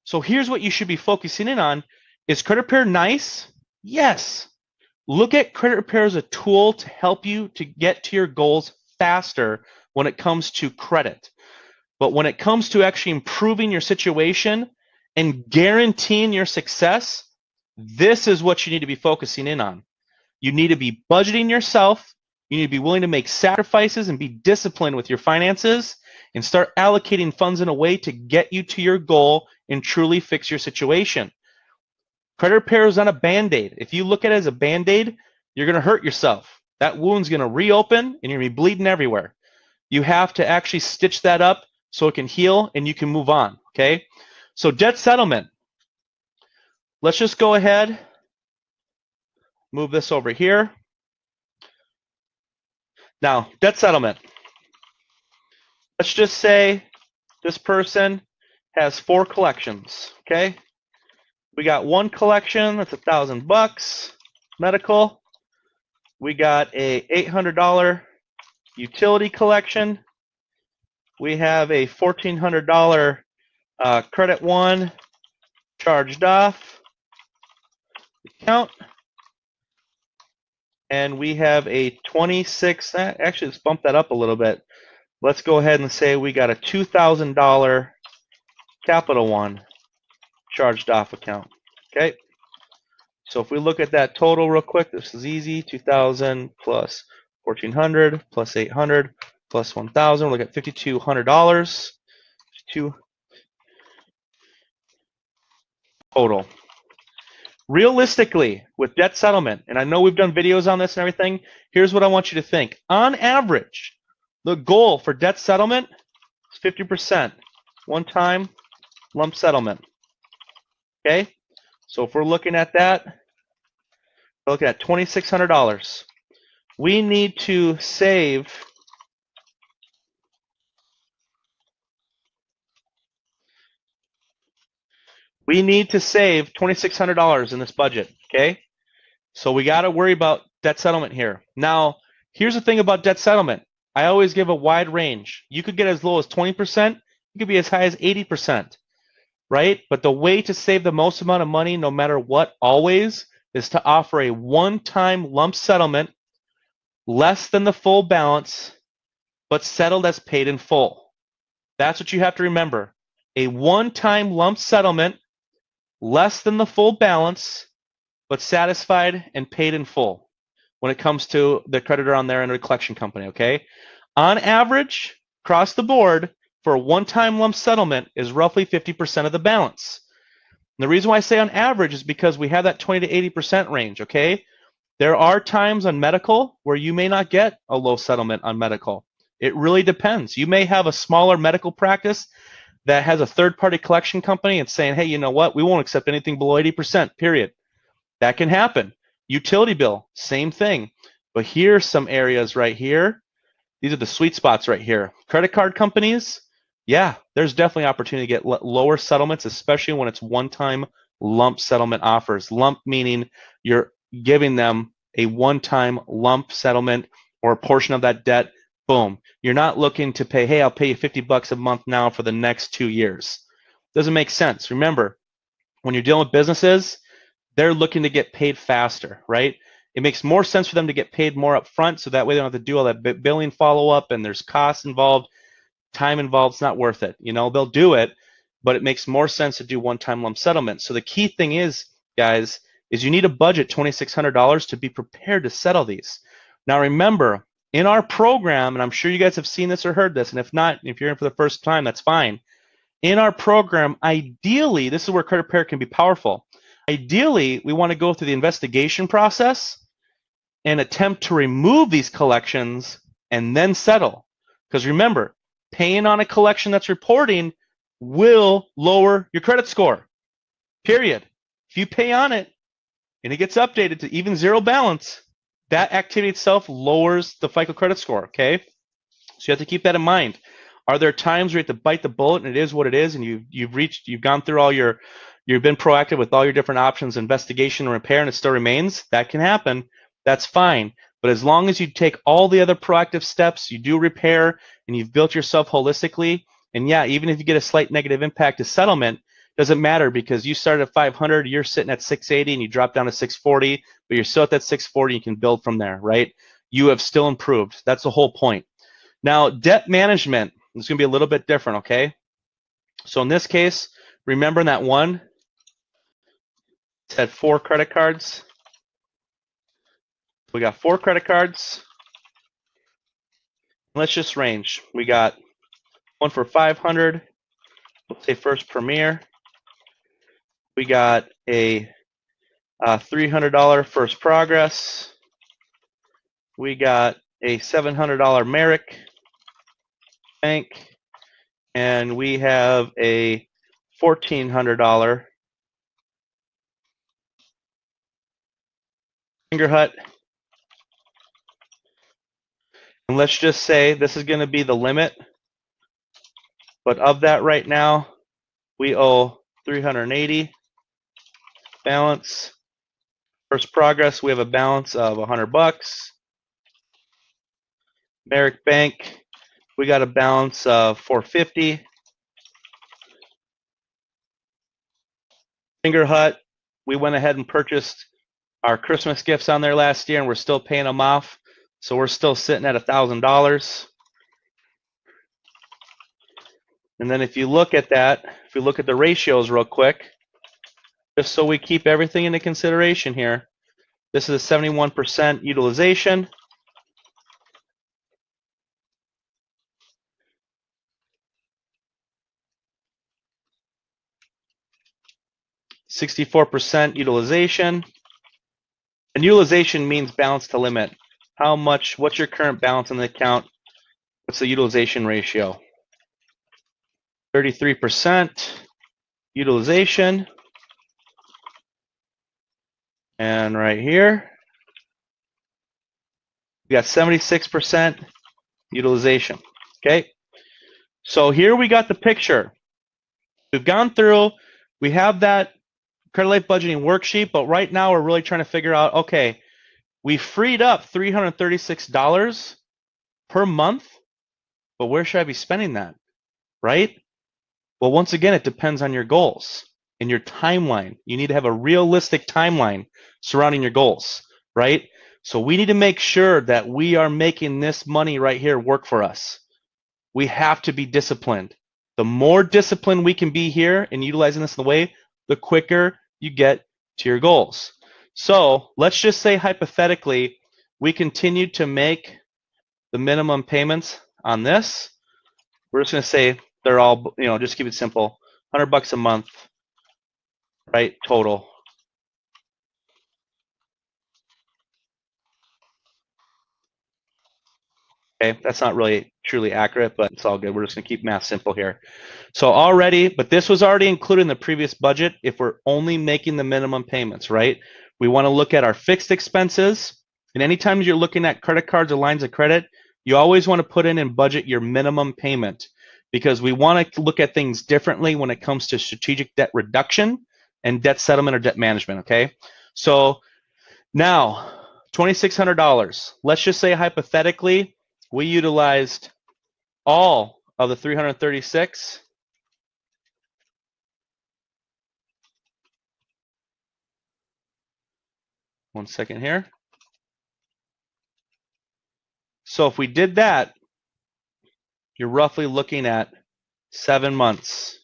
So here's what you should be focusing in on. Is credit repair nice? Yes. Look at credit repair as a tool to help you to get to your goals faster when it comes to credit. But when it comes to actually improving your situation and guaranteeing your success, this is what you need to be focusing in on. You need to be budgeting yourself. You need to be willing to make sacrifices and be disciplined with your finances and start allocating funds in a way to get you to your goal and truly fix your situation. Credit repair is not a Band-Aid. If you look at it as a Band-Aid, you're going to hurt yourself. That wound's going to reopen and you're going to be bleeding everywhere. You have to actually stitch that up so it can heal and you can move on, okay? So debt settlement. Let's just go ahead, move this over here. Now, debt settlement. Let's just say this person has 4 collections, okay? We got one collection that's $1,000 medical. We got a $800 utility collection. We have a $1,400 credit one charged off account. And we have a 26, actually let's bump that up a little bit. Let's go ahead and say we got a $2,000 Capital One charged off account. Okay, So if we look at that total real quick, this is easy. 2,000 plus 1,400 plus 800 plus 1,000. We'll look at $5,200 total. Realistically, with debt settlement, and I know we've done videos on this and everything, here's what I want you to think. On average, the goal for debt settlement is 50%, one-time lump settlement. Okay? So if we're looking at that, we're looking at $2,600. We need to save $2,600 in this budget, okay? So we got to worry about debt settlement here. Now, here's the thing about debt settlement. I always give a wide range. You could get as low as 20%. You could be as high as 80%, right? But the way to save the most amount of money, no matter what, always, is to offer a one-time lump settlement, less than the full balance, but settled as paid in full. That's what you have to remember. A one-time lump settlement, less than the full balance, but satisfied and paid in full when it comes to the creditor on there and the collection company, okay? On average, across the board, for a one-time lump settlement is roughly 50% of the balance. And the reason why I say on average is because we have that 20 to 80% range, okay? There are times on medical where you may not get a low settlement on medical. It really depends. You may have a smaller medical practice that has a third-party collection company and saying, hey, you know what? We won't accept anything below 80%, period. That can happen. Utility bill, same thing. But here's some areas right here. These are the sweet spots right here. Credit card companies, yeah, there's definitely opportunity to get lower settlements, especially when it's one-time lump settlement offers. Lump meaning you're giving them a one-time lump settlement or a portion of that debt. Boom. You're not looking to pay, hey, I'll pay you $50 a month now for the next 2 years. Doesn't make sense. Remember, when you're dealing with businesses, they're looking to get paid faster, right? It makes more sense for them to get paid more up front, so that way they don't have to do all that billing follow-up and there's costs involved, time involved. It's not worth it. You know, they'll do it, but it makes more sense to do one-time lump settlement. So the key thing is, guys, is you need to budget $2,600 to be prepared to settle these. Now remember, in our program, and I'm sure you guys have seen this or heard this, and if not, if you're in for the first time, that's fine. In our program, ideally, this is where credit repair can be powerful. Ideally, we want to go through the investigation process and attempt to remove these collections and then settle. Because remember, paying on a collection that's reporting will lower your credit score, period. If you pay on it and it gets updated to even zero balance, that activity itself lowers the FICO credit score, okay? So you have to keep that in mind. Are there times where you have to bite the bullet and it is what it is and you've gone through all you've been proactive with all your different options, investigation and repair, and it still remains? That can happen. That's fine. But as long as you take all the other proactive steps, you do repair, and you've built yourself holistically, and yeah, even if you get a slight negative impact to settlement, doesn't matter because you started at 500, you're sitting at 680, and you drop down to 640, but you're still at that 640, you can build from there, right? You have still improved. That's the whole point. Now, debt management is going to be a little bit different, okay? So in this case, remember that one, it had 4 credit cards. We got 4 credit cards. Let's just range. We got one for 500. Let's say First Premier. We got a $300 First Progress. We got a $700 Merrick Bank, and we have a $1,400 Fingerhut. And let's just say this is going to be the limit, but of that right now, we owe 380 balance. First Progress, we have a balance of $100. Merrick Bank, we got a balance of 450. Fingerhut, we went ahead and purchased our Christmas gifts on there last year, and we're still paying them off. So we're still sitting at $1,000. And then if you look at that, if we look at the ratios real quick, just so we keep everything into consideration here. This is a 71% utilization. (64% utilization). And utilization means balance to limit. How much, what's your current balance in the account? What's the utilization ratio? 33% utilization. And right here, we got 76% utilization. Okay. So here we got the picture. We've gone through, we have that Credilife budgeting worksheet, but right now we're really trying to figure out, okay, we freed up $336 per month, but where should I be spending that, right? Well, once again, it depends on your goals and your timeline. You need to have a realistic timeline surrounding your goals, right? So we need to make sure that we are making this money right here work for us. We have to be disciplined. The more disciplined we can be here and utilizing this in the way, the quicker you get to your goals. So let's just say hypothetically, we continue to make the minimum payments on this. We're just going to say they're all, just keep it simple, $100 a month, right? Total. Okay, that's not really truly accurate, but it's all good. We're just going to keep math simple here. So already, but this was already included in the previous budget if we're only making the minimum payments, right? We want to look at our fixed expenses. And anytime you're looking at credit cards or lines of credit, you always want to put in and budget your minimum payment because we want to look at things differently when it comes to strategic debt reduction and debt settlement or debt management, okay? So now, $2,600. Let's just say hypothetically, we utilized all of the 336. One second here. So if we did that, you're roughly looking at 7 months.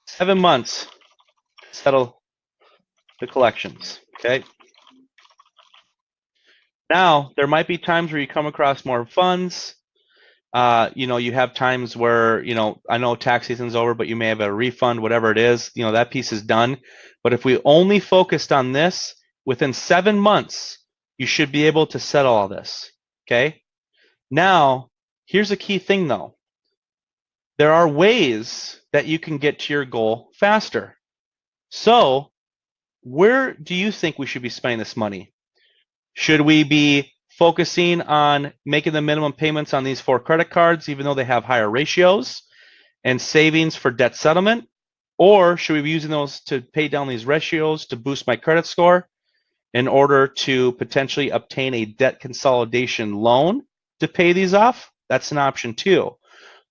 7 months to settle the collections, okay? Now, there might be times where you come across more funds. You have times where, I know tax season's over, but you may have a refund, whatever it is, that piece is done. But if we only focused on this, within 7 months, you should be able to settle all this, okay? Now, here's a key thing though. There are ways that you can get to your goal faster. So, where do you think we should be spending this money? Should we be focusing on making the minimum payments on these 4 credit cards, even though they have higher ratios, and savings for debt settlement? Or should we be using those to pay down these ratios to boost my credit score in order to potentially obtain a debt consolidation loan to pay these off? That's an option too.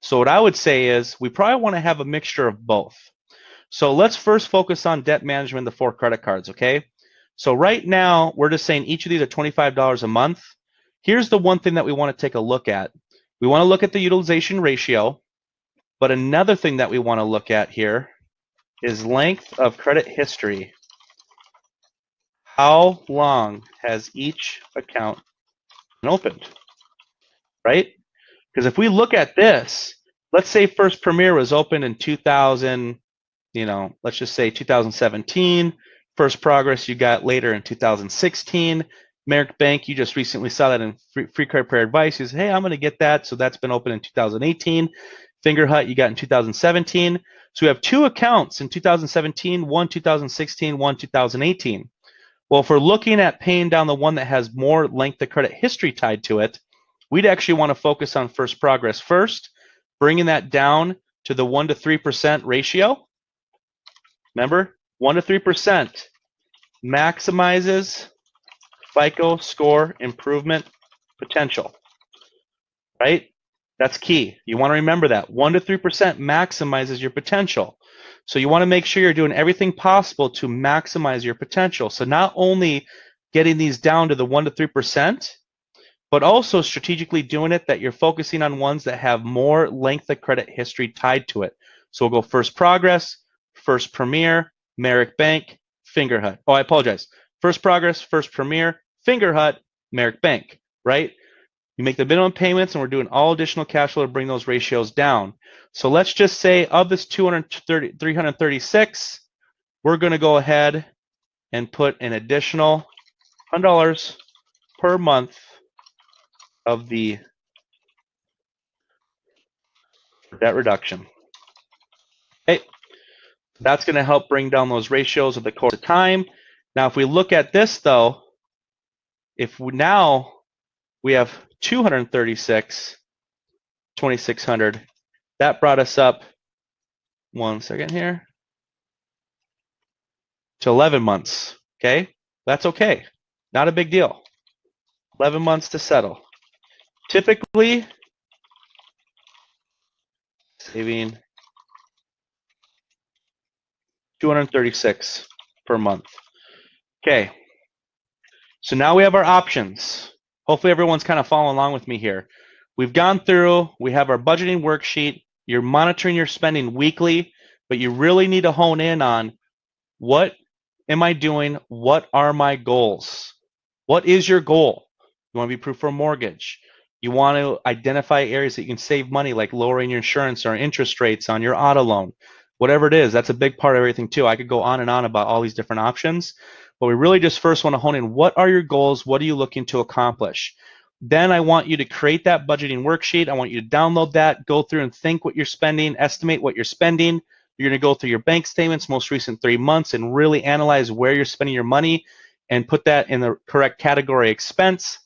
So what I would say is we probably want to have a mixture of both. So let's first focus on debt management, the 4 credit cards, okay? So right now, we're just saying each of these are $25 a month. Here's the one thing that we want to take a look at. We want to look at the utilization ratio, but another thing that we want to look at here is length of credit history. How long has each account been opened, right? Because if we look at this, let's say First Premier was opened in 2000, let's just say 2017. First Progress you got later in 2016. Merrick Bank, you just recently saw that in Free Credit Repair Advice. You said, hey, I'm going to get that. So that's been open in 2018. Finger Hut, you got in 2017. So we have 2 accounts in 2017, one 2016, one 2018. Well, if we're looking at paying down the one that has more length of credit history tied to it, we'd actually want to focus on First Progress first, bringing that down to the 1 to 3% ratio. Remember, 1 to 3% maximizes FICO score improvement potential, right? That's key. You want to remember that. 1 to 3% maximizes your potential. So you want to make sure you're doing everything possible to maximize your potential. So not only getting these down to the 1 to 3%, but also strategically doing it that you're focusing on ones that have more length of credit history tied to it. So we'll go First Progress, First Premier, Merrick Bank, Fingerhut. Oh, I apologize. First Progress, First Premier, Fingerhut, Merrick Bank, right? You make the minimum payments, and we're doing all additional cash flow to bring those ratios down. So let's just say of this 336, we're going to go ahead and put an additional $100 per month of the debt reduction. Okay, that's going to help bring down those ratios over the course of time. Now, if we look at this, though, if now we have 236, 2,600, that brought us up, one second here, to 11 months, okay? That's okay, not a big deal. 11 months to settle. Typically, saving 236 per month. Okay, so now we have our options. Hopefully everyone's kind of following along with me here. We've gone through, we have our budgeting worksheet. You're monitoring your spending weekly, but you really need to hone in on what am I doing? What are my goals? What is your goal? You want to be approved for a mortgage. You want to identify areas that you can save money, like lowering your insurance or interest rates on your auto loan. Whatever it is, that's a big part of everything too. I could go on and on about all these different options, but we really just first want to hone in what are your goals? What are you looking to accomplish? Then I want you to create that budgeting worksheet. I want you to download that, go through and think what you're spending, estimate what you're spending. You're going to go through your bank statements, most recent 3 months, and really analyze where you're spending your money and put that in the correct category expense.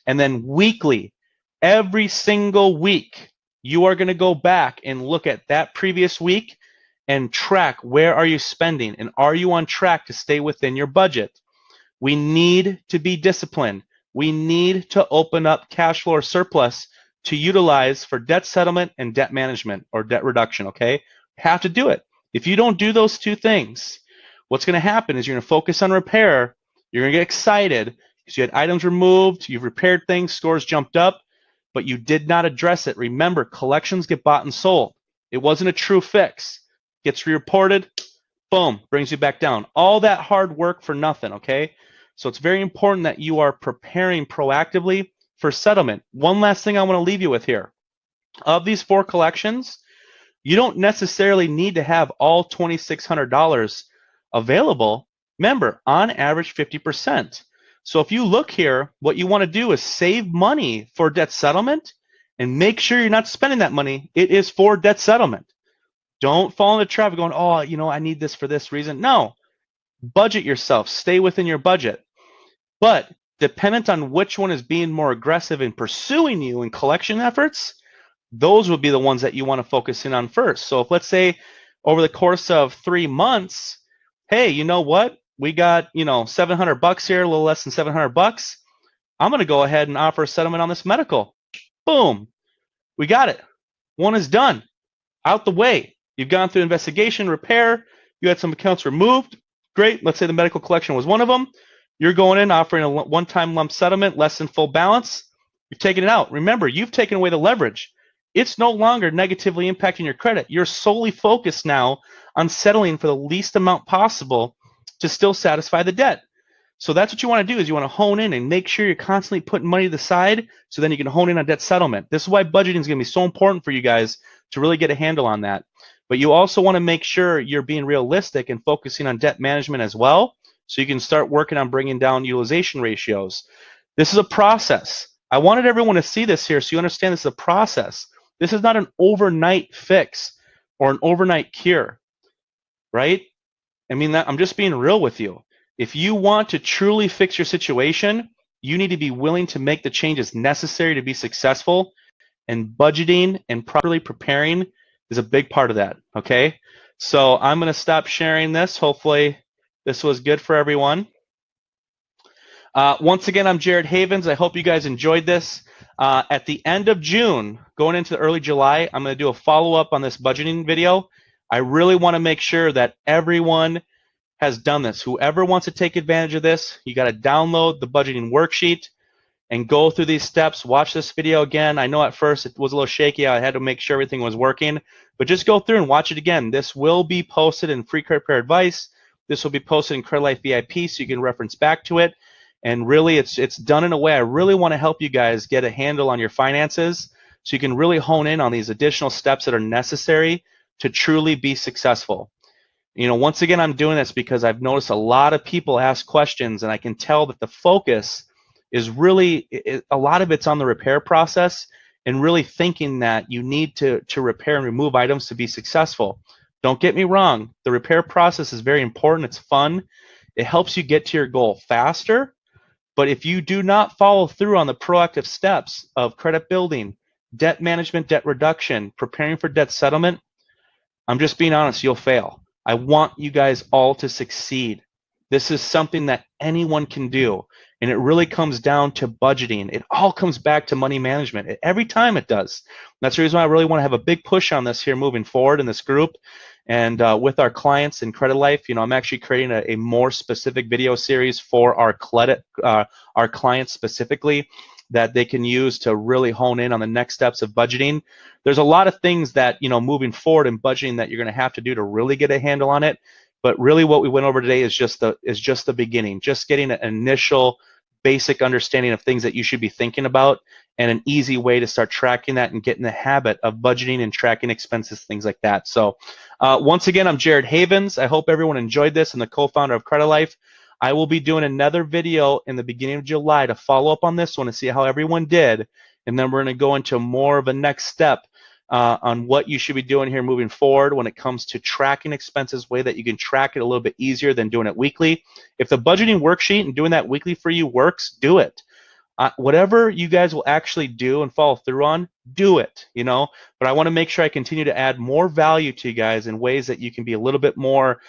And then weekly, every single week, you are going to go back and look at that previous week and track where are you spending and are you on track to stay within your budget. We need to be disciplined. We need to open up cash flow or surplus to utilize for debt settlement and debt management or debt reduction, okay? Have to do it. If you don't do those two things, what's going to happen is you're going to focus on repair. You're going to get excited because you had items removed, you've repaired things, scores jumped up, but you did not address it. Remember, collections get bought and sold. It wasn't a true fix. Gets re-reported, boom, brings you back down. All that hard work for nothing, okay? So it's very important that you are preparing proactively for settlement. One last thing I want to leave you with here. Of these 4 collections, you don't necessarily need to have all $2,600 available. Remember, on average, 50%. So if you look here, what you want to do is save money for debt settlement and make sure you're not spending that money. It is for debt settlement. Don't fall into the trap of going, oh, you know, I need this for this reason. No, budget yourself. Stay within your budget. But dependent on which one is being more aggressive in pursuing you in collection efforts, those would be the ones that you want to focus in on first. So if let's say over the course of 3 months, hey, you know what? We got, you know, $700 here, a little less than $700. I'm going to go ahead and offer a settlement on this medical. Boom. We got it. One is done. Out the way. You've gone through investigation, repair. You had some accounts removed. Great. Let's say the medical collection was one of them. You're going in offering a one-time lump settlement, less than full balance. You've taken it out. Remember, you've taken away the leverage. It's no longer negatively impacting your credit. You're solely focused now on settling for the least amount possible to still satisfy the debt. So that's what you want to do is you want to hone in and make sure you're constantly putting money to the side so then you can hone in on debt settlement. This is why budgeting is going to be so important for you guys to really get a handle on that. But you also want to make sure you're being realistic and focusing on debt management as well so you can start working on bringing down utilization ratios. This is a process. I wanted everyone to see this here so you understand this is a process. This is not an overnight fix or an overnight cure, right? I mean, I'm just being real with you. If you want to truly fix your situation, you need to be willing to make the changes necessary to be successful, and budgeting and properly preparing is a big part of that, okay? So I'm going to stop sharing this. Hopefully this was good for everyone. Once again, I'm Jared Havens. I hope you guys enjoyed this. At the end of June, going into early July, I'm going to do a follow-up on this budgeting video. I really want to make sure that everyone has done this. Whoever wants to take advantage of this, you got to download the budgeting worksheet. and go through these steps. Watch this video again. I know at first it was a little shaky. I had to make sure everything was working, but just go through and watch it again. This will be posted in Free Credit Repair Advice. This will be posted in Credilife VIP, so you can reference back to it. And really, it's done in a way I really want to help you guys get a handle on your finances, so you can really hone in on these additional steps that are necessary to truly be successful. You know, once again, I'm doing this because I've noticed a lot of people ask questions, and I can tell that the focus is really, a lot of it's on the repair process and really thinking that you need to repair and remove items to be successful. Don't get me wrong, the repair process is very important. It's fun. It helps you get to your goal faster. But if you do not follow through on the proactive steps of credit building, debt management, debt reduction, preparing for debt settlement, I'm just being honest, you'll fail. I want you guys all to succeed. This is something that anyone can do. And it really comes down to budgeting. It all comes back to money management. Every time it does. That's the reason why I really want to have a big push on this here moving forward in this group. And with our clients in Credilife, you know, I'm actually creating a more specific video series for our clients specifically that they can use to really hone in on the next steps of budgeting. There's a lot of things that, you know, moving forward in budgeting that you're going to have to do to really get a handle on it. But really what we went over today is just the beginning, just getting an initial basic understanding of things that you should be thinking about and an easy way to start tracking that and get in the habit of budgeting and tracking expenses, things like that. So once again, I'm Jared Havens. I hope everyone enjoyed this. I'm the co-founder of Credilife. I will be doing another video in the beginning of July to follow up on this one and see how everyone did. And then we're going to go into more of a next step on what you should be doing here moving forward when it comes to tracking expenses, way that you can track it a little bit easier than doing it weekly. If the budgeting worksheet and doing that weekly for you works, do it. Whatever you guys will actually do and follow through on, do it, you know. But I want to make sure I continue to add more value to you guys in ways that you can be a little bit more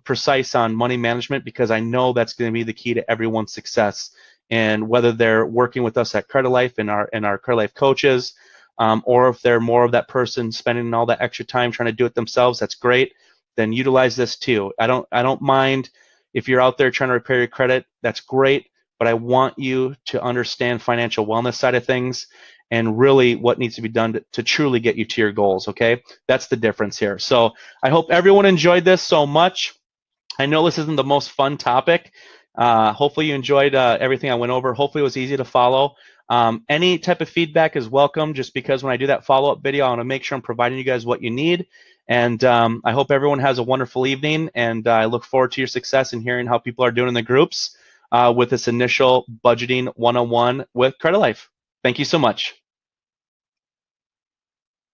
precise on money management, because I know that's going to be the key to everyone's success. And whether they're working with us at Credilife and our Credilife coaches, or if they're more of that person spending all that extra time trying to do it themselves, that's great. Then utilize this too. I don't mind if you're out there trying to repair your credit. That's great. But I want you to understand financial wellness side of things and really what needs to be done to truly get you to your goals, okay? That's the difference here. So I hope everyone enjoyed this so much. I know this isn't the most fun topic. Hopefully you enjoyed everything I went over. Hopefully it was easy to follow. Any type of feedback is welcome, just because when I do that follow-up video, I want to make sure I'm providing you guys what you need. And I hope everyone has a wonderful evening, and I look forward to your success and hearing how people are doing in the groups with this initial budgeting 101 with Credilife. Thank you so much.